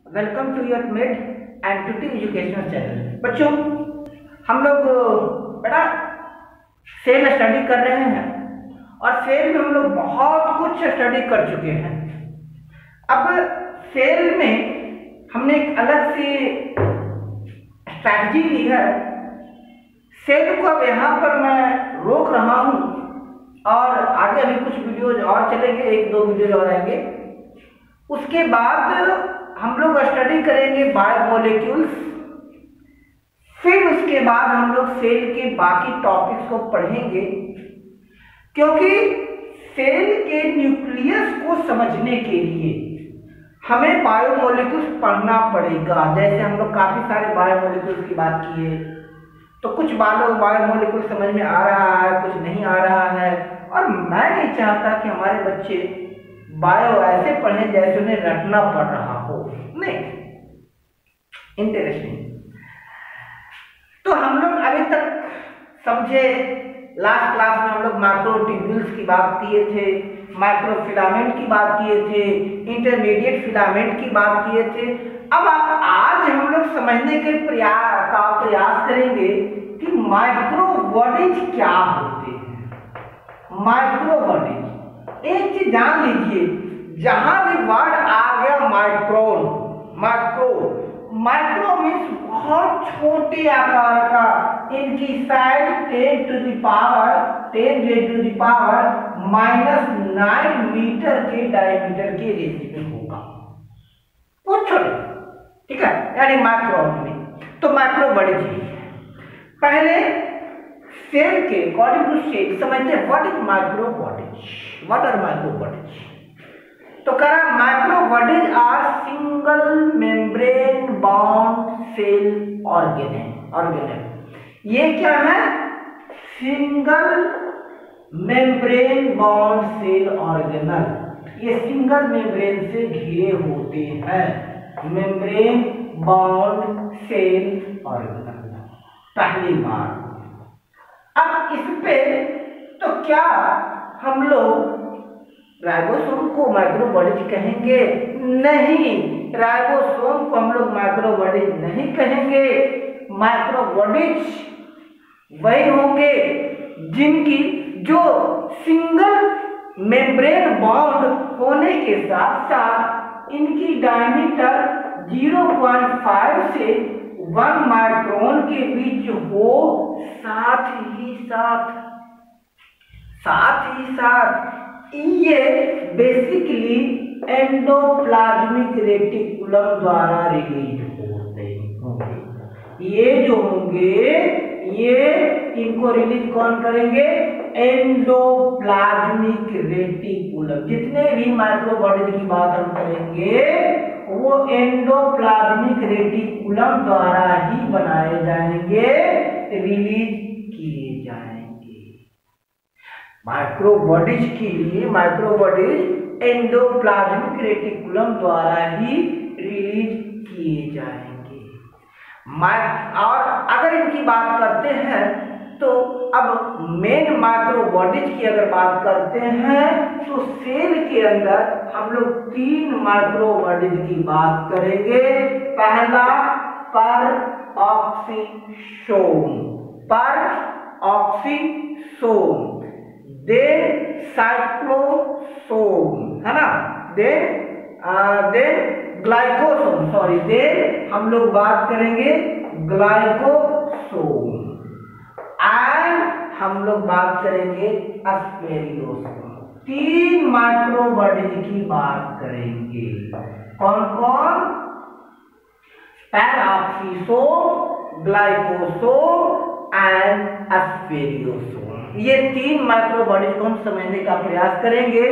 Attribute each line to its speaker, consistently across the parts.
Speaker 1: Welcome to your med and ट्यूटिव educational channel. बच्चों, हम लोग बड़ा सेल स्टडी कर रहे हैं और सेल में हम लोग बहुत कुछ स्टडी कर चुके हैं। अब सेल में हमने एक अलग सी स्ट्रैटेजी ली है। सेल को अब यहाँ पर मैं रोक रहा हूँ और आगे अभी कुछ वीडियोज और चलेंगे, एक दो वीडियोज और आएंगे। उसके बाद हम लोग स्टडी करेंगे बायोमोलिक्यूल्स, फिर उसके बाद हम लोग सेल के बाकी टॉपिक्स को पढ़ेंगे, क्योंकि सेल के न्यूक्लियस को समझने के लिए हमें बायोमोलिक्यूल्स पढ़ना पड़ेगा। जैसे हम लोग काफी सारे बायोमोलिक्यूल्स की बात किए, तो कुछ बायोमोलिक्यूल समझ में आ रहा है, कुछ नहीं आ रहा है, और मैं नहीं चाहता कि हमारे बच्चे बायो ऐसे पढ़ें जैसे उन्हें रटना पड़ रहा हो। नहीं, इंटरेस्टिंग। तो हम लोग अभी तक समझे, लास्ट क्लास में हम लोग माइक्रोट्यूब्यूल्स की बात किए थे, माइक्रोफिलामेंट की बात किए थे, इंटरमीडिएट फिलामेंट की बात किए थे। अब आज हम लोग समझने के प्रयास करेंगे कि माइक्रो बॉडीज क्या होते हैं। माइक्रो बॉडीज, एक चीज जान लीजिए, जहां भी वर्ड आ गया माइक्रोन, माइक्रो मीन्स बहुत छोटे आकार का, इनकी size 10 to the power -9 metre के डायमीटर के रेंज में होगा, बहुत छोटे, ठीक है, यानी माइक्रो में। तो माइक्रो बॉडीज है। पहले सेल के अकॉर्डिंग टू सेल समझते हैं what is micro bodies, what are micro bodies. तो कहा micro bodies are single membrane bound cell organelle. ये क्या है? Single membrane bound cell organelle. ये सिंगल मेम्ब्रेन से घिरे होते हैं, मेम्ब्रेन बाउंड सेल ऑर्गेनल। पहली बार। अब इस पे तो क्या हम लोग राइबोसोम को माइक्रो बॉडीज कहेंगे? नहीं, राइबोसोम को हम लोग माइक्रो बॉडीज नहीं कहेंगे। माइक्रो बॉडीज वही होंगे जिनकी जो सिंगल मेम्ब्रेन बाउंड होने के साथ साथ इनकी डायमीटर 0.5 से 1 माइक्रोन के बीच हो, साथ ही साथ ये बेसिकली एंडोप्लाज्मिक रेटिकुलम द्वारा रिलीज होते होंगे। ये जो होंगे ये इनको रिलीज कौन करेंगे? Endoplasmic reticulum. जितने भी माइक्रो बॉडीज की बात हम करेंगे वो एंडोप्लाज्मिक रेटिकुलम द्वारा ही बनाए जाएंगे, रिलीज किए जाएंगे। माइक्रो बॉडीज के लिए माइक्रो बॉडीज एंडोप्लाज्मिक रेटिकुलम द्वारा ही रिलीज किए जाएंगे। और अगर इनकी बात करते हैं तो अब मेन माइक्रो बॉडीज की अगर बात करते हैं तो सेल के अंदर हम लोग 3 माइक्रो बॉडीज की बात करेंगे। पहला पर ऑक्सीसोम, देन साइक्लोसोम, है ना, देन ग्लाइकोसोम, सॉरी, देन हम लोग बात करेंगे ग्लाइकोसोम, एंड हम लोग बात करेंगे एस्पेरियोसोम। 3 माइक्रो बॉडीज की बात करेंगे। कौन कौन? पैरऑक्सीसोम, ग्लाइकोसोम एंड एस्पेरियोसोम। ये 3 माइक्रो बॉडीज को हम समझने का प्रयास करेंगे,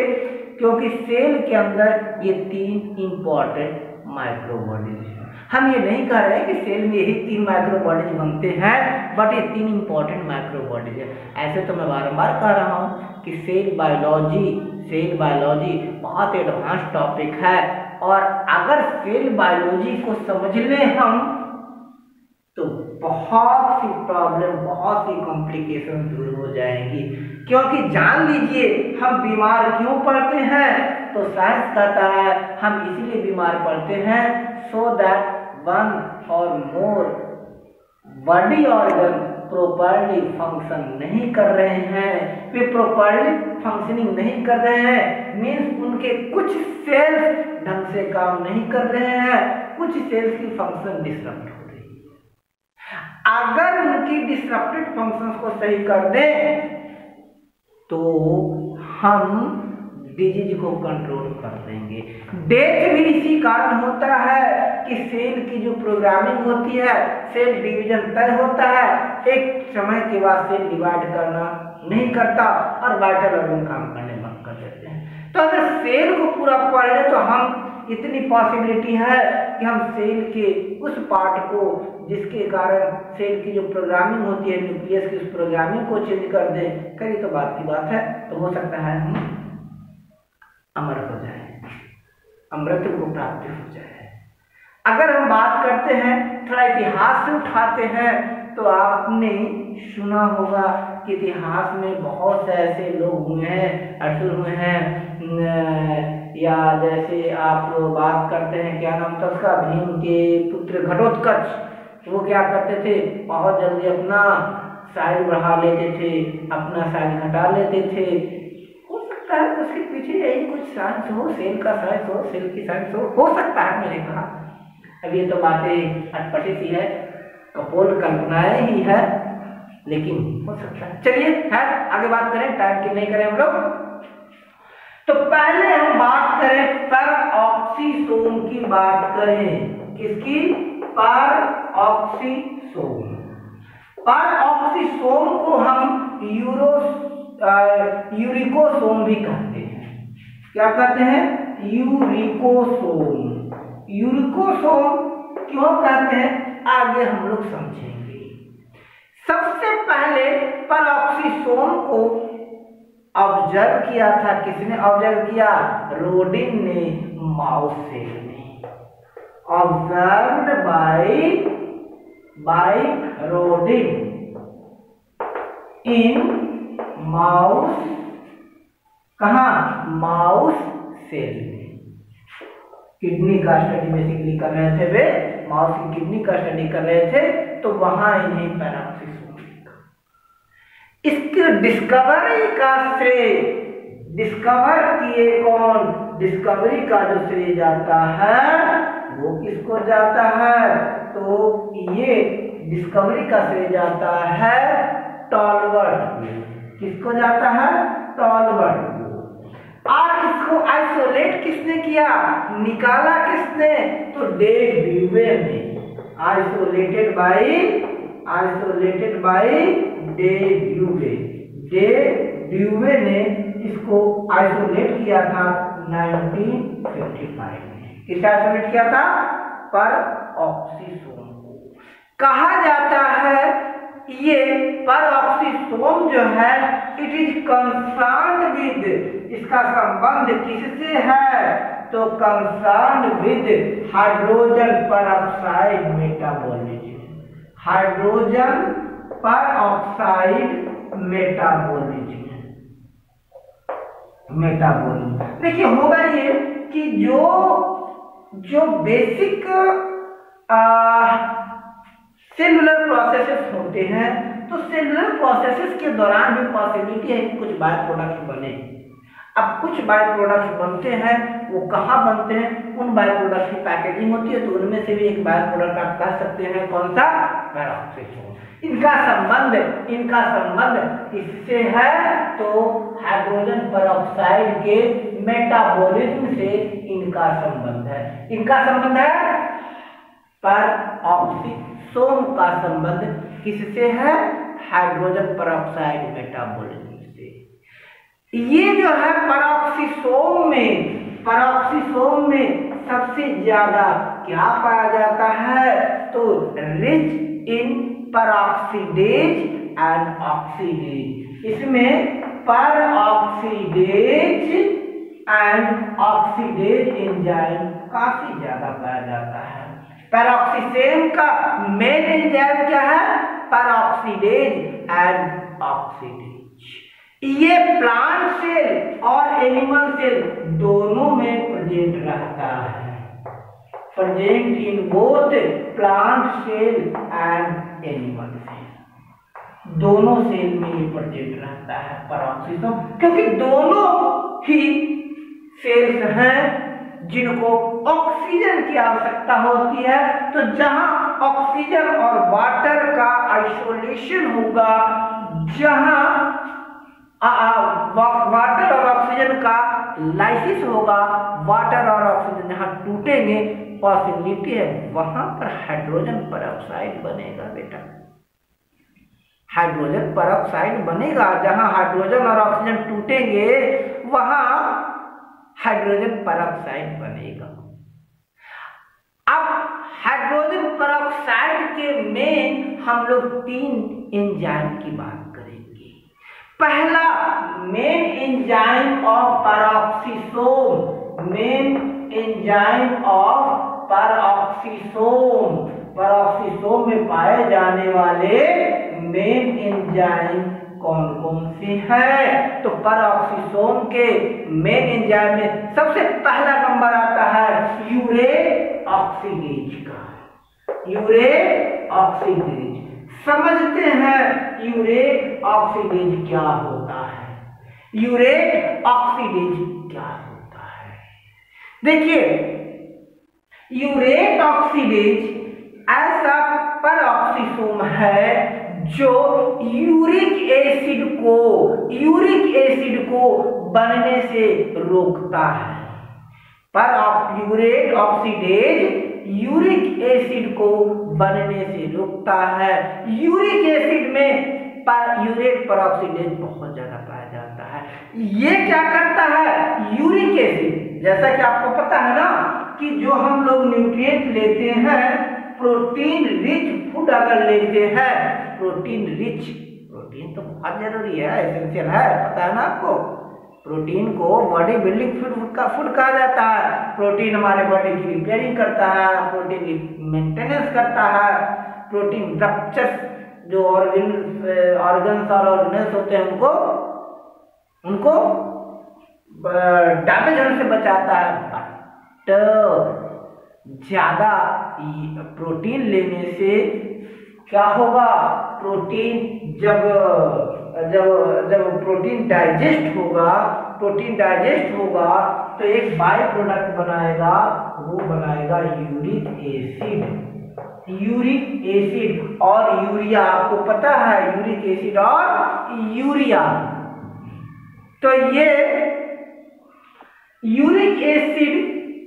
Speaker 1: क्योंकि सेल के अंदर ये 3 इंपॉर्टेंट माइक्रो बॉडीज हैं। हम ये नहीं कह रहे हैं कि सेल में यही 3 माइक्रो बॉडीज बनते हैं, बट ये 3 इंपॉर्टेंट माइक्रो बॉडीज है। ऐसे तो मैं बारंबार कह रहा हूँ कि सेल बायोलॉजी बहुत एडवांस टॉपिक है, और अगर सेल बायोलॉजी को समझ लें हम तो बहुत सी प्रॉब्लम, बहुत सी कॉम्प्लिकेशन दूर हो जाएंगी। क्योंकि जान लीजिए हम बीमार क्यों पड़ते हैं? तो साइंस कहता है हम इसीलिए बीमार पड़ते हैं, सो दैट वन और more body organ properly function नहीं कर रहे हैं, वे प्रॉपर्ली फंक्शनिंग नहीं कर रहे हैं, मीन्स उनके कुछ सेल्स ढंग से काम नहीं कर रहे हैं, कुछ सेल्स की फंक्शन डिसरप्ट हो रही है। अगर उनकी डिसरप्टेड फंक्शंस को सही कर दें तो हम डिजीज को कंट्रोल कर देंगे। डेथ भी इसी कारण होता है कि सेल की जो प्रोग्रामिंग होती है, सेल डिवीजन तय होता है, एक समय के बाद सेल डिवाइड करना नहीं करता और वाइटल ऑर्गन काम करने बंद कर देते हैं। तो अगर सेल को पूरा पढ़ ले तो हम इतनी पॉसिबिलिटी है कि हम सेल के उस पार्ट को जिसके कारण सेल की जो प्रोग्रामिंग होती है न्यूक्लियस की, उस प्रोग्रामिंग को चेंज कर दें, करिए तो बात की बात है, तो हो सकता है हम अमर हो जाए, अमृत को प्राप्ति हो जाए। अगर हम बात करते हैं थोड़ा इतिहास से उठाते हैं तो आपने सुना होगा कि इतिहास में बहुत से ऐसे लोग हुए हैं, असुर हुए हैं, या जैसे आप बात करते हैं क्या नाम था उसका, भीम के पुत्र घटोत्कच, वो क्या करते थे, बहुत जल्दी अपना साइज बढ़ा लेते थे, अपना साइज घटा लेते थे। उसके पीछे यही कुछ साइंस हो, सेल का साइंस हो, सेल की साइंस हो सकता है मैंने कहा। अब ये तो बातें अटपटी सी है, कपोल कल्पनाएं ही है, लेकिन हो सकता है। चलिए खैर आगे बात करें, टाइम की नहीं करें हम लोग। तो पहले हम बात करें परऑक्सीसोम की बात करें, किसकी, परऑक्सीसोम। परऑक्सीसोम को हम यूरिकोसोम भी कहते हैं। क्या कहते हैं, यूरिकोसोम। यूरिकोसोम क्यों कहते हैं आगे हम लोग समझेंगे। सबसे पहले परऑक्सीसोम को ऑब्जर्व किया था, किसने ऑब्जर्व किया, रोडिन ने माउस सेल में, ऑब्जर्व्ड बाय रोडिन इन माउस, कहा, माउस सेल में। किडनी का स्टडी बेसिकली कर रहे थे वे, माउस की किडनी का स्टडी कर रहे थे, तो वहां इन्हें पैराक्सीसोम लिखा। इसके डिस्कवरी का श्रेय, डिस्कवर किए कौन, डिस्कवरी का जो श्रेय जाता है वो किसको जाता है, तो ये डिस्कवरी का श्रेय जाता है टॉलवर्थ। किसको जाता है, टॉलवर्थ। और इसको आइसोलेट किसने किया, निकाला किसने, तो डे ड्यूवे ने, आइसोलेटेड बाय डे ड्यूवे। डे ड्यूवे ने इसको आइसोलेट किया था 1955 में। किसे आइसोलेट किया था, परऑक्सीसोम को। कहा जाता है ये परऑक्सीसोम जो है इट इज कंसर्न्ड विद, इसका संबंध किससे है, तो concerned with hydrogen peroxide metabolism, hydrogen peroxide metabolism. देखिए होगा ये कि जो बेसिक सेलुलर प्रोसेसेस होते हैं, तो सेलुलर प्रोसेसेस के दौरान भी पॉसिबिलिटी है कि कुछ बाय प्रोडक्ट्स बने। अब कुछ बाय प्रोडक्ट्स बनते हैं, वो कहाँ बनते हैं, उन बाय प्रोडक्ट्स की पैकेजिंग होती है, तो उनमें से भी एक बाय प्रोडक्ट आप कह सकते हैं कौन सा, परऑक्सीसोम। इनका संबंध किससे है, तो हाइड्रोजन परऑक्साइड के मेटाबॉलिज्म से इनका संबंध है। इनका संबंध है, परऑक्सीसोम का संबंध किससे है, हाइड्रोजन परऑक्साइड मेटाबॉलिज्म से। ये जो है परऑक्सीसोम में सबसे ज्यादा क्या पाया जाता है, तो rich in peroxidase and oxidase. इसमें परऑक्सीडेज एंड ऑक्सीडेज एंजाइम काफी ज्यादा पाया जाता है। पैरोक्सीसेम का मेन एंजाइम क्या है, परऑक्सीडेज एंड ऑक्सीडेज। ये प्लांट सेल और एनिमल सेल दोनों में प्रेजेंट रहता है, present in both plant cell and animal cell, दोनों सेल में ये प्रेजेंट रहता है पैरोक्सिसोम, क्योंकि दोनों ही सेल्स हैं जिनको ऑक्सीजन की आवश्यकता होती है। तो जहां ऑक्सीजन और वाटर का आइसोलेशन होगा, जहां वाटर और ऑक्सीजन का लाइसिस होगा, वाटर और ऑक्सीजन जहां टूटेंगे, पॉसिबिलिटी है वहां पर हाइड्रोजन पेरोक्साइड बनेगा बेटा, हाइड्रोजन पेरोक्साइड बनेगा। जहां हाइड्रोजन और ऑक्सीजन टूटेंगे वहां हाइड्रोजन पेरोक्साइड बनेगा। अब हाइड्रोजन पेरोक्साइड के में हम लोग 3 एंजाइम की बात करेंगे। पहला main enzyme of peroxisome, main enzyme of peroxisome, peroxisome में पाए जाने वाले मेन एंजाइम कौन कौन से हैं? तो पेरोक्सिसोम के मेन एंजाइम में सबसे पहला नंबर आता है यूरेट ऑक्सीडेज का, यूरेट ऑक्सीडेज। समझते हैं यूरेट ऑक्सीडेज क्या होता है, यूरेट ऑक्सीडेज क्या होता है। देखिए यूरेट ऑक्सीडेज ऐसा पेरोक्सिसोम है जो यूरिक एसिड को बनने से रोकता है। पर यूरेट ऑक्सीडेज यूरिक एसिड को बनने से रोकता है। यूरिक एसिड में यूरेट पेरोक्सीडेज बहुत ज्यादा पाया जाता है। ये क्या करता है? यूरिक एसिड, जैसा कि आपको पता है ना कि जो हम लोग न्यूट्रिएंट लेते हैं, प्रोटीन रिच फूड अगर लेते हैं, प्रोटीन रिच, प्रोटीन तो बहुत जरूरी है, एसेंशियल है, पता है ना आपको। प्रोटीन को बॉडी बिल्डिंग फूड कहा जाता है। प्रोटीन हमारे बॉडी की रिपेयरिंग करता है, प्रोटीन की मेंटेनेंस करता है, प्रोटीन रप्चर्स जो ऑर्गन्स और ऑर्गेनल्स होते हैं उनको डैमेज होने से बचाता है। बट ज्यादा प्रोटीन लेने से क्या होगा? प्रोटीन जब प्रोटीन डाइजेस्ट होगा तो एक बाय प्रोडक्ट बनाएगा, वो बनाएगा यूरिक एसिड और यूरिया। आपको पता है यूरिक एसिड और यूरिया, तो ये यूरिक एसिड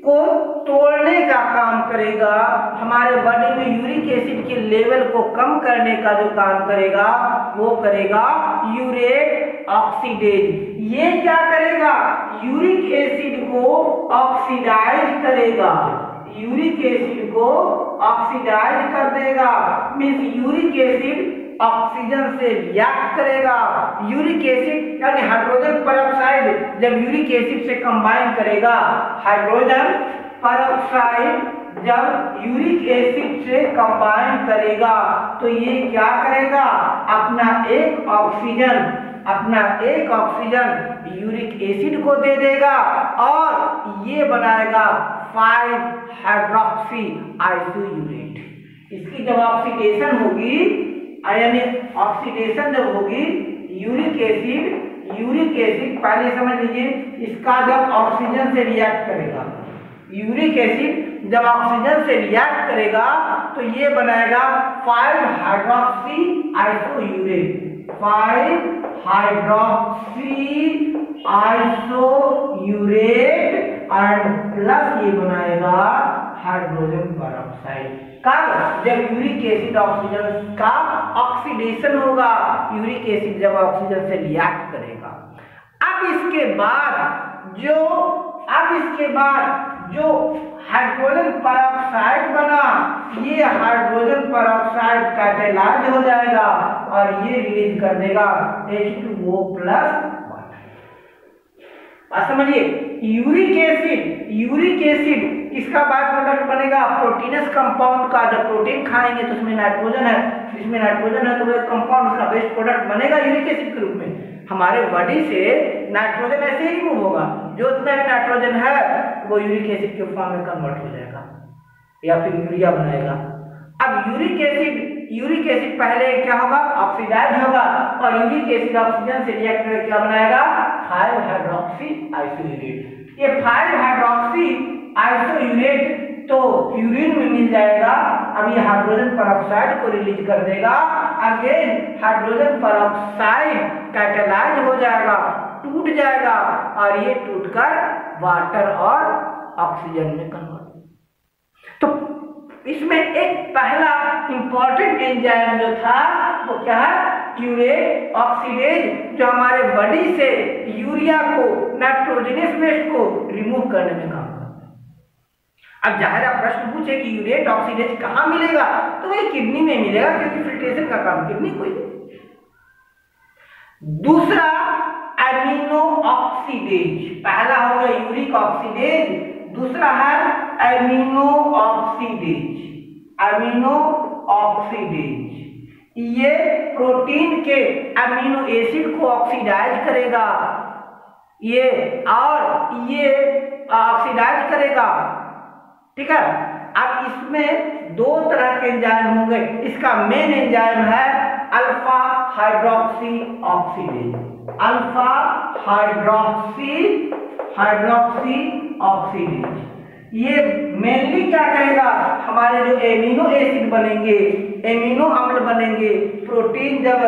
Speaker 1: को तोड़ने का काम करेगा। हमारे बॉडी में यूरिक एसिड के लेवल को कम करने का जो काम करेगा वो करेगा यूरेट ऑक्सीडेज। ये क्या करेगा? यूरिक एसिड को ऑक्सीडाइज करेगा, यूरिक एसिड को ऑक्सीडाइज कर देगा। मीन्स यूरिक एसिड ऑक्सीजन से रिएक्ट करेगा। यूरिक एसिड यानी हाइड्रोजन पेरोक्साइड जब यूरिक एसिड से कंबाइन करेगा, हाइड्रोजन पेरोक्साइड जब यूरिक एसिड से कंबाइन करेगा तो ये क्या करेगा? अपना एक ऑक्सीजन यूरिक एसिड को दे देगा और ये बनाएगा 5 हाइड्रोक्सी आइसोयूरेट। इसकी जब ऑक्सीडेशन होगी, यानी ऑक्सीडेशन जब होगी, यूरिक एसिड पहले समझ लीजिए, इसका जब ऑक्सीजन से रिएक्ट करेगा, यूरिक एसिड जब ऑक्सीजन से रिएक्ट करेगा तो ये बनाएगा 5 हाइड्रोक्सी आइसोयूरेट, 5 हाइड्रोक्सी आइसोयूरेट एंड प्लस ये बनाएगा हाइड्रोजन पेरोक्साइड। कब? जब यूरिक एसिड ऑक्सीजन का ऑक्सीडेशन होगा, यूरिक एसिड जब ऑक्सीजन से रिएक्ट करेगा। अब इसके बाद जो हाइड्रोजन पेरोक्साइड बना, ये हाइड्रोजन पेरोक्साइड कैटेलाइज हो जाएगा और ये रिलीज कर देगा H2O प्लस। समझिए यूरिक एसिड किसका बाय प्रोडक्ट बनेगा? प्रोटीनस कंपाउंड का। जब प्रोटीन खाएंगे तो उसमें नाइट्रोजन है, इसमें नाइट्रोजन है तो वो एक कंपाउंड का बेस्ट प्रोडक्ट बनेगा यूरिक एसिड के रूप में। हमारे बॉडी से नाइट्रोजन ऐसे ही रिमूव होगा, जो उतना नाइट्रोजन है वो यूरिक एसिड के फॉर्म में कन्वर्ट हो जाएगा या फिर यूरिया बनाएगा। अब यूरिक एसिड पहले क्या होगा, ऑक्सीडाइज होगा, और यूरिक एसिड ऑक्सीजन से रिएक्ट करके क्या बनाएगा, 5 हाइड्रोक्सी आइसोयूरेट। ये 5 हाइड्रोक्सी आइसोयूरेट तो यूरिन में मिल जाएगा। अब ये हाइड्रोजन पेरोक्साइड को रिलीज कर देगा, अगेन हाइड्रोजन पेरोक्साइड कैटालाइज हो जाएगा, टूट जाएगा, और ये टूटकर वाटर और ऑक्सीजन में कन्वर्ट। तो इसमें एक पहला इंपॉर्टेंट एंजाइम जो था वो क्या है, क्यूरेट ऑक्सीडेज, जो हमारे बॉडी से यूरिया को, नाइट्रोजनस वेस्ट को रिमूव करने में काम करता है। अब जाहिर आप प्रश्न पूछे कि यूरेट ऑक्सीडेज कहाँ मिलेगा, तो वही किडनी में मिलेगा, क्योंकि फिल्ट्रेशन का काम किडनी को ही। दूसरा एमिनो ऑक्सीडेज, पहला हो गया यूरिक ऑक्सीडेज, दूसरा है एमिनो ऑक्सीडेज। एमिनो ऑक्सीडेज ये प्रोटीन के अमीनो एसिड को ऑक्सीडाइज करेगा, ये और ये ऑक्सीडाइज करेगा, ठीक है। अब इसमें दो तरह के एंजाइम होंगे, इसका मेन एंजाइम है alpha hydroxy oxidase. Alpha hydroxy oxidase ये मेनली क्या करेगा, हमारे जो एमिनो एसिड बनेंगे, एमिनो अम्ल बनेंगे, प्रोटीन जब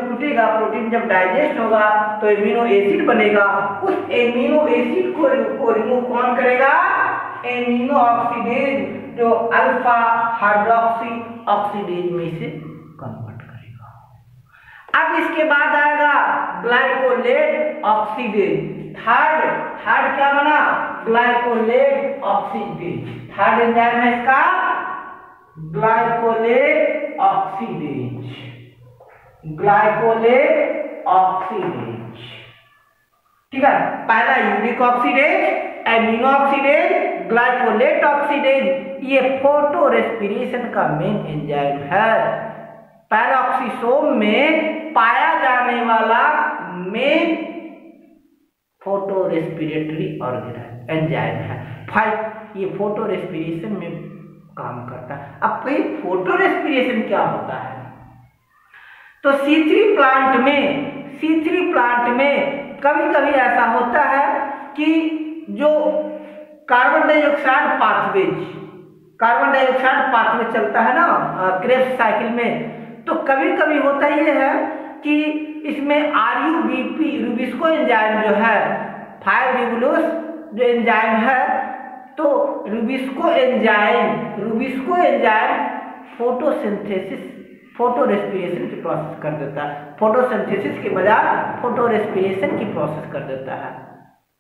Speaker 1: टूटेगा, प्रोटीन जब डाइजेस्ट होगा तो एमिनो एसिड बनेगा, उस एमिनो एसिड को रिमूव कौन करेगा, एमिनो ऑक्सीडेज, जो अल्फा हाइड्रोक्सी ऑक्सीडेज में से कन्वर्ट करेगा। अब इसके बाद आएगा ग्लाइकोलेट ऑक्सीडेज। थर्ड क्या बना, ग्लाइकोलेट ऑक्सीडेज। थर्ड एंजाइम है इसका ग्लाइकोलेट ऑक्सीडेज। ग्लाइकोलेट ऑक्सीडेज, ठीक है। पहला uric oxidase, amino oxidase, glycolate oxidase, ये फोटो रेस्पिरेशन का मेन एंजाइम है। पैरोक्सिसोम में पाया जाने वाला main photo respiratory organ enzyme है। ये फोटो रेस्पिरेशन में काम करता है। अब भाई फोटो रेस्पिरेशन क्या होता है, तो C3 प्लांट में कभी कभी ऐसा होता है कि जो कार्बन डाइऑक्साइड पाथवे चलता है ना क्रेब्स साइकिल में, तो कभी कभी होता ये है कि इसमें RUBP रूबिस्को एंजाइम जो है, 5 रिबुलोस जो एंजाइम है, तो रूबिस्को एंजाइम फोटो रेस्पिरेशन की प्रोसेस कर देता है। फोटोसिंथेसिस के बजाय फोटो रेस्पिरेशन की प्रोसेस कर देता है।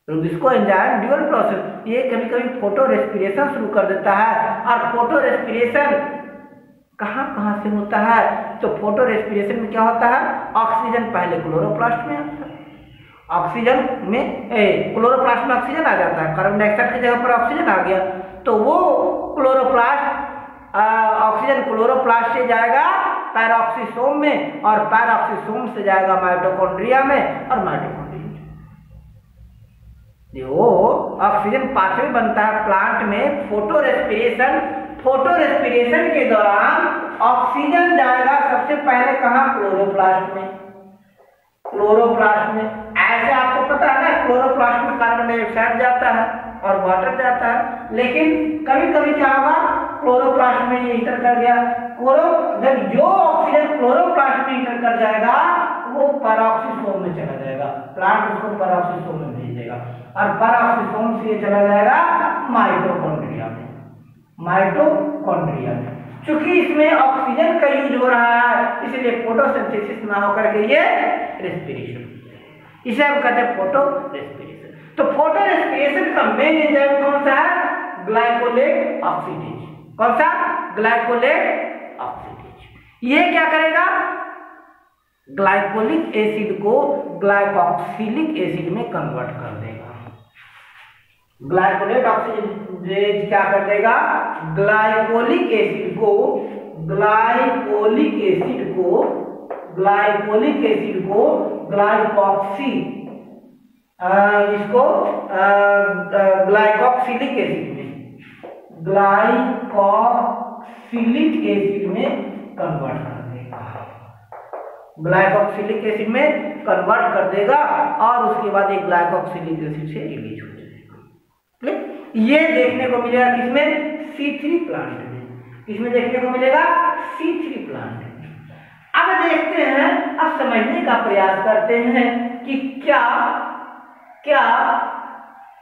Speaker 1: रूबिस्को एंजाइम ड्यूअल प्रोसेस, ये कभी कभी फोटो रेस्पिरेशन शुरू कर देता है। और फोटो रेस्पिरेशन कहाँ से होता है, तो फोटो रेस्पिरेशन में क्या होता है, ऑक्सीजन पहले क्लोरोप्लास्ट में आता है, ऑक्सीजन में क्लोरोप्लास्ट में ऑक्सीजन आ जाता है, कार्बन डाइऑक्साइड की जगह पर ऑक्सीजन आ गया, तो वो ऑक्सीजन क्लोरोप्लास्ट से जाएगा पैरोक्सिसोम में, और पैरोक्सिसोम से जाएगा माइटोकॉन्ड्रिया में, और माइटोकॉन्ड्रिया जो ऑक्सीजन पाथवे बनता है प्लांट में। फोटो रेस्पिरेशन के दौरान ऑक्सीजन जाएगा सबसे पहले कहाँ, क्लोरोप्लास्ट में। ऐसे आपको पता है ना, क्लोरोप्लास्ट में कार्बन डाइऑक्साइड जाता है और वाटर जाता है, लेकिन कभी कभी क्या होगा, क्लोरोप्लास्ट में ये इंटर कर गया, जब जो ऑक्सीजन क्लोरोप्लास्ट में इंटर कर जाएगा वो पैरोक्सिसोम में चला जाएगा, प्लांट उसको पैरोक्सिसोम में भेज देगा, और पैरोक्सिसोम से ये चला जाएगा माइटोकॉन्ड्रिया में। चूंकि इसमें ऑक्सीजन का यूज हो रहा है, इसलिए फोटोसिंथेसिस ना होकर के ये रेस्पिरेशन, इसे हम कहते हैं फोटो रेस्पिरेशन। तो फोटो रेस्पिरेशन का मेन एंजाइम कौन सा है, ग्लाइकोलेट ऑक्सीडेज। कौन सा, ग्लाइकोलेट ऑक्सीडेज। ये क्या करेगा, ग्लाइकोलिक एसिड को ग्लाइकोक्सिलिक एसिड में कन्वर्ट कर देगा। ग्लाइकोलेट ऑक्सीडेज क्या कर देगा, ग्लाइकोलिक एसिड को ग्लाइकोलिक एसिड को ग्लाइकॉक्सी, इसको ग्लाइकॉक्सिलिक एसिड में कन्वर्ट कर देगा, ग्लाइकॉक्सिलिक एसिड में कन्वर्ट कर देगा और उसके बाद एक ग्लाइकॉक्सिलिक एसिड से रिलीज हो जाएगा। ये देखने को मिलेगा किसमें? C3 प्लांट में। इसमें देखने को मिलेगा C3 प्लांट में। अब देखते हैं, अब समझने का प्रयास करते हैं कि क्या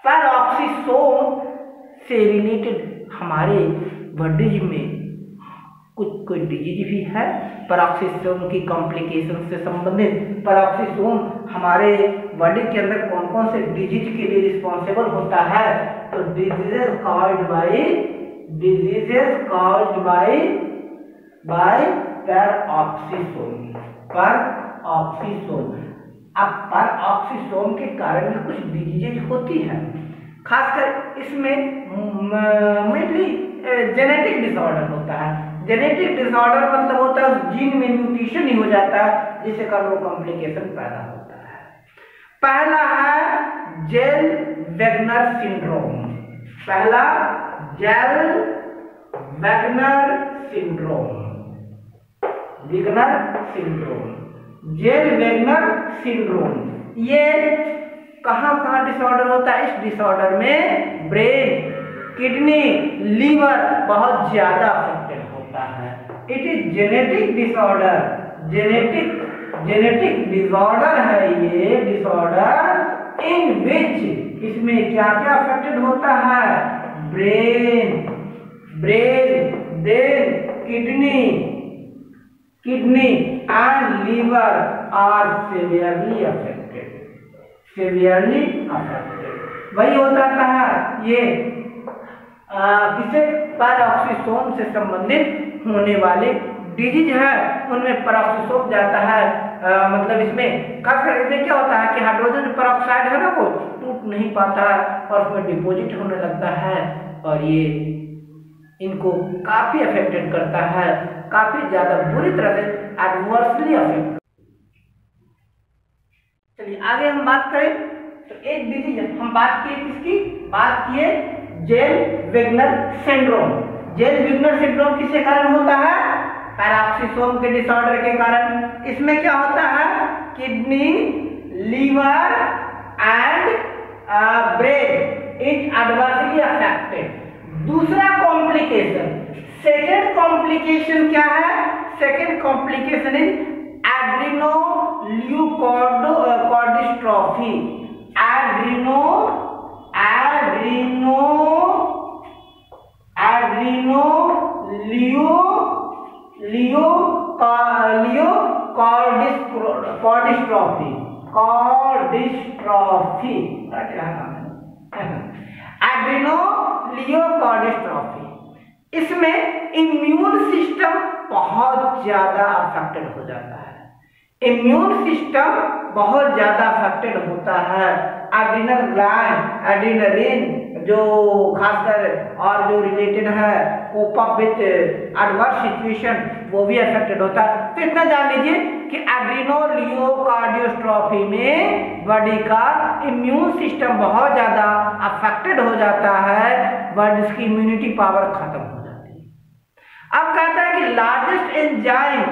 Speaker 1: पैरऑक्सीसोम से रिलेटेड हमारे बॉडी में कोई डिजीज भी है, पैरऑक्सीसोम की कॉम्प्लिकेशन से संबंधित। पैरऑक्सीसोम हमारे बॉडी के अंदर कौन कौन से डिजीज के लिए रिस्पॉन्सिबल होता है? तो डिजीजेस कॉज्ड बाय पैरऑक्सीसोम। अब पैरऑक्सीसोम के कारण भी कुछ डिजीजेज होती है, खासकर इसमें मेनली जेनेटिक डिसऑर्डर होता है। जेनेटिक डिसऑर्डर मतलब होता है जीन में म्यूटेशन ही हो जाता है, जिससे कारण वो कॉम्प्लिकेशन पैदा होता है। पहला है जेल वेगनर सिंड्रोम। पहला Zellweger syndrome, Zellweger syndrome. ये कहाँ डिसऑर्डर होता है? इस डिसऑर्डर में ब्रेन, किडनी, लीवर बहुत ज्यादा अफेक्टेड होता है। It is genetic disorder, genetic disorder है ये डिसऑर्डर इन विच इसमें क्या क्या अफेक्टेड होता है? Brain, then kidney and liver are severely affected. वही होता है ये किसे? पैरऑक्सीसोम से संबंधित होने वाले डिजीज है, उनमें पैरऑक्सीसोम जाता है। मतलब इसमें खासकर इसमें क्या होता है कि हाइड्रोजन पेरोक्साइड है ना, वो टूट नहीं पाता है और उसमें डिपॉजिट होने लगता है और ये इनको काफी अफेक्टेड करता है, काफी ज्यादा बुरी तरह से एडवर्सली अफेक्ट। चलिए आगे हम बात करें तो एक डिजीज हम बात किए किसकी? बात किए Zellweger syndrome. Zellweger syndrome किसके कारण होता है? पैरऑक्सीसोम के डिसऑर्डर के कारण। इसमें क्या होता है? Kidney, liver and brain is adversely affected. दूसरा कॉम्प्लिकेशन, सेकेंड कॉम्प्लिकेशन क्या है? Second complication is adrenoleukodystrophy. Adrenoleukodystrophy. इसमें इम्यून सिस्टम बहुत ज्यादा अफेक्टेड हो जाता है। इम्यून सिस्टम बहुत ज्यादा अफेक्टेड होता है। एड्रिनल ग्लैंड, एड्रिनलिन जो खासकर और जो रिलेटेड है cope up with adverse situation, वो भी अफेक्टेड होता है। तो इतना जान लीजिए कि एड्रेनोल्यूकोडिस्ट्रॉफी में बॉडी का इम्यून सिस्टम बहुत ज्यादा अफेक्टेड हो जाता है, बट इसकी इम्यूनिटी पावर खत्म हो जाती है। अब कहता है कि लार्जेस्ट एंजाइम,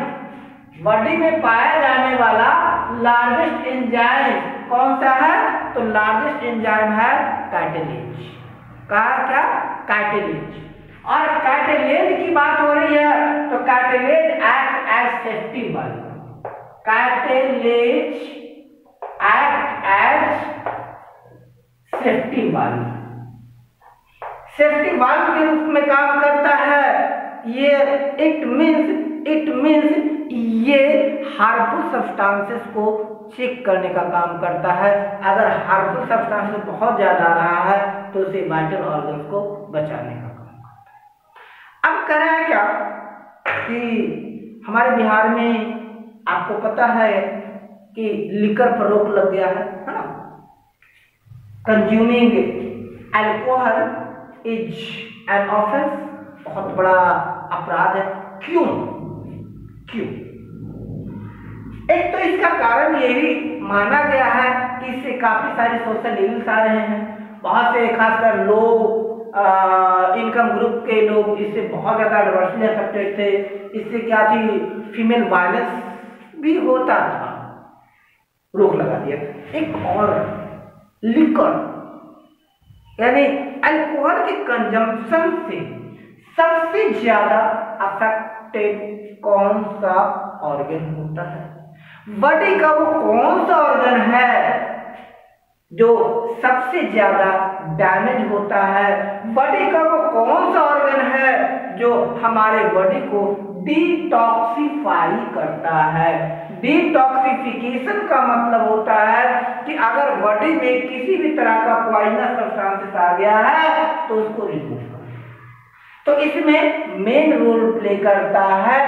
Speaker 1: बॉडी में पाया जाने वाला लार्जेस्ट एंजाइम कौन सा है? तो लार्जेस्ट एंजाइम है कार्टिलेज। क्या? कार्टिलेज। और कार्टिलेज की बात हो रही है तो cartilage act as safety valve. Cartilage act as safety valve, safety valve के रूप में काम करता है ये। इट मीन्स ये हार्मफुल सब्सटेंसेस को चेक करने का काम करता है। अगर हार्मफुल सब्सटेंसेस बहुत ज्यादा आ रहा है तो उसे वाइटल ऑर्गन्स को बचाने का काम करता है। अब कह रहा है क्या कि हमारे बिहार में आपको पता है कि लिकर पर रोक लग गया है ना? Consuming alcohol is an offence, बहुत बड़ा अपराध है। क्यों? एक तो इसका कारण ये भी माना गया है कि इससे काफी सारे सोशल इल्स आ रहे हैं। बहुत से खासकर लो इनकम ग्रुप के लोग इससे बहुत ज्यादा एडवर्सली अफेक्टेड थे। इससे क्या थी, फीमेल वायलेंस भी होता था, रोक लगा दिया। एक और लिकर यानी अल्कोहल के कंजम्पशन से सबसे ज्यादा अफेक्टेड कौन सा ऑर्गन होता है? बॉडी का वो कौन सा ऑर्गन है जो सबसे ज्यादा डैमेज होता है? बॉडी का वो कौन सा ऑर्गन है जो हमारे बॉडी को डिटॉक्सिफाई करता है? डिटॉक्सिफिकेशन का मतलब होता है कि अगर बॉडी में किसी भी तरह का पॉइजनस सब्सटेंस आ गया है तो उसको रिमूव करना। तो इसमें मेन रोल प्ले करता है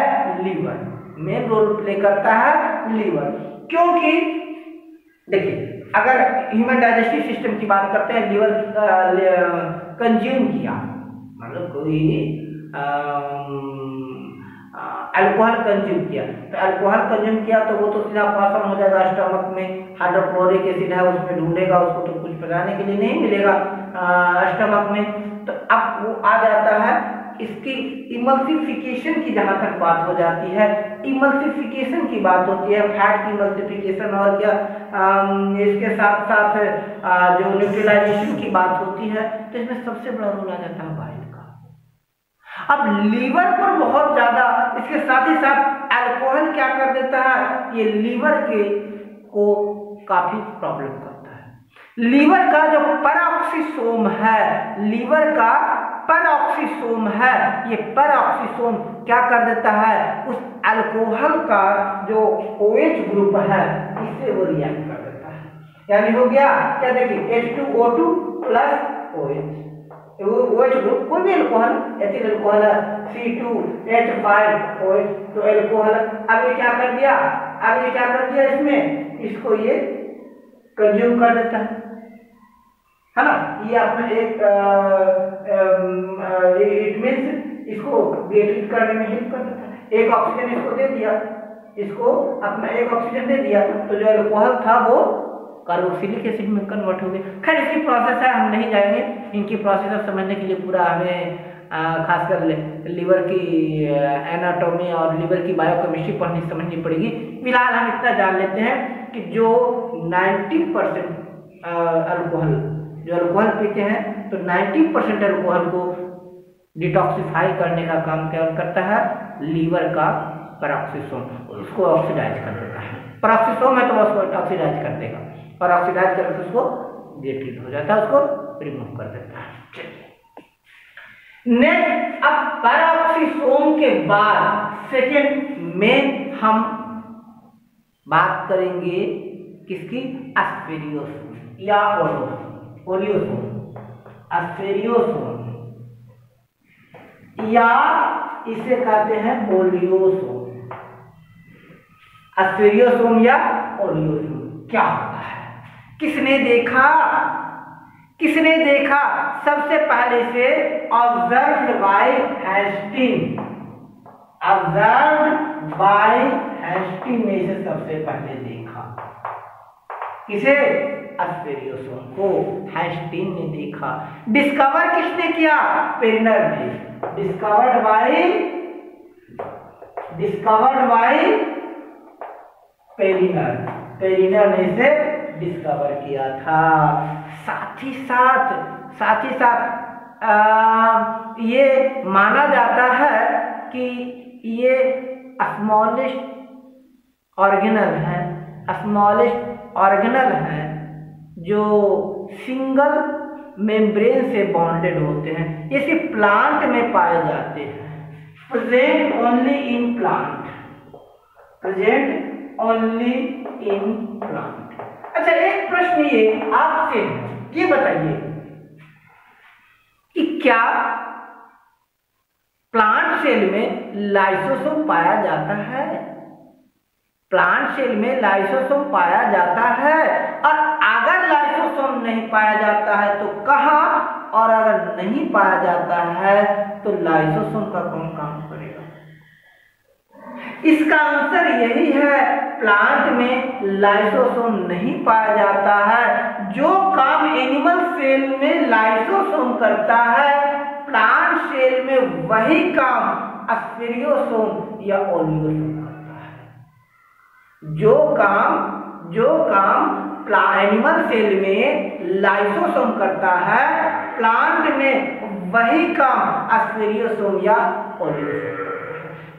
Speaker 1: लीवर, मेन रोल प्ले करता है लीवर। क्योंकि देखिए, अगर ह्यूमन डाइजेस्टिव सिस्टम की बात करते हैं, लीवर कंज्यूम किया, मतलब कोई अल्कोहल कंज्यूम किया, तो अल्कोहल कंज्यूम किया तो वो तो सीधा पाचन हो जाएगा स्टमक में, हाइड्रोक्लोरिक एसिड है उसमें ढूंढेगा, उसको तो कुछ पचाने के लिए नहीं मिलेगा स्टमक में। तो अब वो आ जाता है, इसकी इमल्सिफिकेशन की जहां तक बात हो जाती है, इमल्सिफिकेशन की बात होती है, फैट की इमल्सिफिकेशन, और क्या इसके साथ साथ जो न्यूट्रलाइजेशन की बात होती है, तो इसमें सबसे बड़ा रोल आ जाता है बाइल का। अब लीवर पर बहुत ज्यादा, इसके साथ ही साथ अल्कोहल क्या कर देता है, ये लीवर के को काफी प्रॉब्लम करता है। लीवर का जो पेरोक्सिसोम है, लीवर का पेरोक्सिसोम है, ये पेरोक्सिसोम क्या कर देता है, उस अल्कोहल का जो OH ग्रुप है इससे वो रिएक्ट कर देता है। यानी हो गया क्या, देखिए H2O2 plus OH, OH group कोई भी अल्कोहल, एथिल अल्कोहल C2H5OH, तो अल्कोहल। अब ये क्या कर दिया, अब ये क्या कर दिया, इसमें इसको ये कंज्यूम कर देता है ना। ये अपना एक इट मींस इसको डिहाइड्रेट करने में हेल्प कर देता है। एक ऑक्सीजन इसको दे दिया, इसको अपना एक ऑक्सीजन दे दिया, तो जो अल्कोहल था वो कार्बोक्सिलिक एसिड में कन्वर्ट हो गया। खैर इसकी प्रोसेस है, हम नहीं जाएंगे, इनकी प्रोसेस अब समझने के लिए पूरा हमें खासकर लीवर की एनाटॉमी और लीवर की बायोकेमिस्ट्री पढ़नी समझनी पड़ेगी। फिलहाल हम इतना जान लेते हैं कि जो 90% अल्कोहल, जो अल्कोहल पीते हैं तो 90% अल्कोहल को डिटॉक्सिफाई करने का काम क्या करता है, लीवर का पेरोक्सिसोम, उसको ऑक्सीडाइज कर देता है। पेरोक्सिसोम है तो उसको ऑक्सीडाइज कर देगा, और ऑक्सीडाइज करके उसको डिहाइड्रेट हो जाता है, उसको रिमूव कर देता है। नेक्स्ट, अब पेरोक्सिसोम के बाद सेकेंड में हम बात करेंगे किसकी, एस्पेरियोसोम या ओलियोसोम, एस्पेरियोसोम या इसे कहते हैं ओलियोसोम। एस्पेरियोसोम या ओलियोसोम क्या होता है, किसने देखा, किसने देखा? सबसे पहले से observed by Hasting, observed by Hasting ने इसे सबसे पहले देखा। किसे? एस्पेरियोसोम को हेस्टिंग ने देखा। डिस्कवर किसने किया? पेरिनर ने। डिस्कवर्ड बाय पेरिनर, पेरिनर ने इसे डिस्कवर किया था। साथ ही साथ ये माना जाता है कि ये स्मॉलेस्ट ऑर्गेनल है जो सिंगल मेम्ब्रेन से बॉन्डेड होते हैं। ये सिर्फ प्लांट में पाए जाते हैं, present only in plant, present only in plant. अच्छा, एक प्रश्न ये आपसे, ये बताइए कि क्या प्लांट सेल में लाइसोसोम पाया जाता है? प्लांट सेल में लाइसोसोम पाया जाता है, और अगर लाइसोसोम नहीं पाया जाता है तो कहां, और अगर नहीं पाया जाता है तो लाइसोसोम का कौन काम करेगा? इसका आंसर यही है, प्लांट में लाइसोसोम नहीं पाया जाता है। जो काम एनिमल सेल में लाइसोसोम करता है, प्लांट सेल में वही काम स्टेरियोसोम या ओलियोसोम करता है। जो काम एनिमल सेल में लाइसोसोम करता है, प्लांट में वही काम स्टेरियोसोम या ओलियोसोम करता है।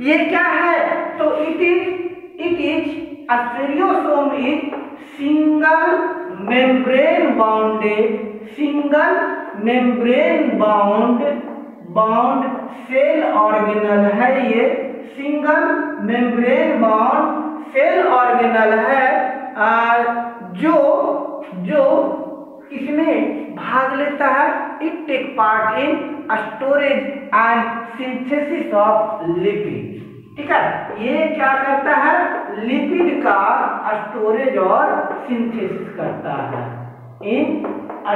Speaker 1: ये क्या है? तो it is stereosome is single membrane bound cell organelle है। ये single membrane bound cell organelle है जो इसमें भाग लेता है। It take part in storage and synthesis of lipid. ठीक है, ये क्या करता है? लिपिड का स्टोरेज और सिंथेसिस करता है। इन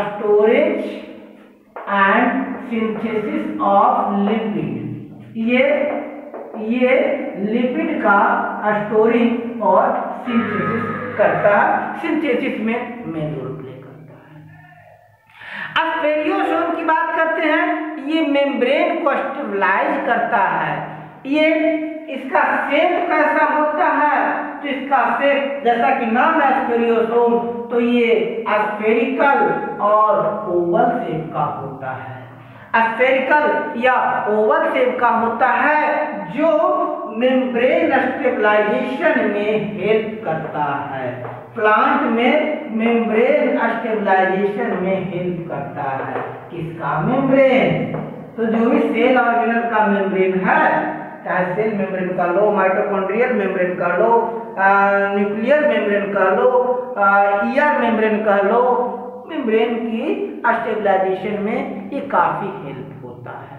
Speaker 1: storage and synthesis of lipid, ये लिपिड का स्टोरिंग और सिंथेसिस करता है, सिंथेसिस में मेन रोल प्ले करता है। अब स्टेरियोसोम की बात करते हैं। ये मेम्ब्रेन को स्टेबलाइज करता है। ये इसका शेप कैसा होता है? तो इसका शेप, जैसा कि नाम है स्टेरियोसोम, तो ये स्फेरिकल और ओवल शेप का होता है। स्फेरिकल या ओवल शेप का होता है, जो मेम्ब्रेन स्टेबलाइजेशन में हेल्प करता है। प्लांट में मेम्ब्रेन स्टेबलाइजेशन में हेल्प करता है। किसका? मेम्ब्रेन। तो जो भी सेल ऑर्गेनल का मेम्ब्रेन है, चाहे सेल मेम्ब्रेन का लो, माइटोकॉन्ड्रियल मेम्ब्रेन का लो, न्यूक्लियर मेम्ब्रेन का लो, ईआर मेम्ब्रेन का लो, मेम्ब्रेन की स्टेबलाइजेशन में ये काफी हेल्प होता है।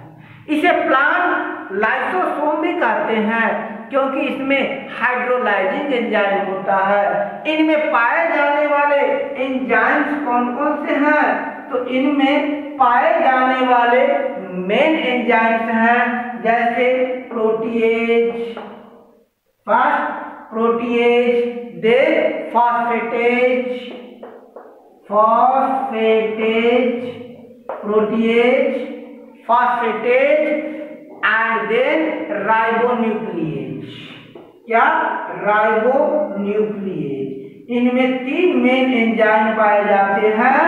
Speaker 1: इसे प्लांट लाइसोसोम भी कहते हैं, क्योंकि इसमें हाइड्रोलाइजिंग एंजाइम होता है। इनमें पाए जाने वाले एंजाइम्स कौन कौन से हैं? तो इनमें पाए जाने वाले मेन एंजाइम्स हैं, जैसे protease, first protease, then phosphatase, protease, phosphatase and then ribonuclease. क्या? राइबोन्यूक्लिएज। इनमें 3 मेन एंजाइम पाए जाते हैं,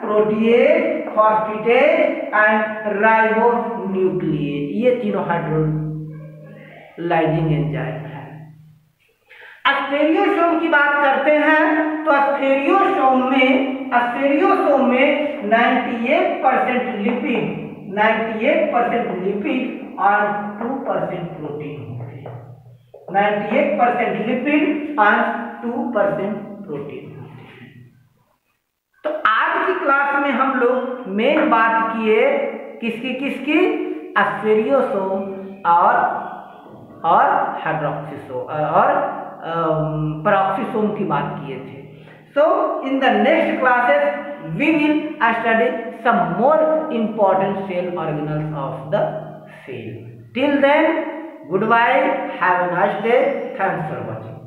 Speaker 1: प्रोटीएज, फॉस्फेटेज एंड राइबोन्यूक्लिएज। ये तीनों हाइड्रोलाइजिंग एंजाइम है। स्टेरियोसोम की बात करते हैं, तो स्टेरियोसोम में 98% लिपिड और 2% प्रोटीन होते हैं। 98% लिपिड और 2% प्रोटीन होते हैं। तो आज की क्लास में हम लोग मेन बात किए किसकी? स्टेरियोसोम और हाइड्रोक्सिसोम और पेरोक्सिसोम की बात किए थे। So in the next classes we will study some more important cell organelles of the cell. Till then, goodbye, have a nice day, thanks for watching.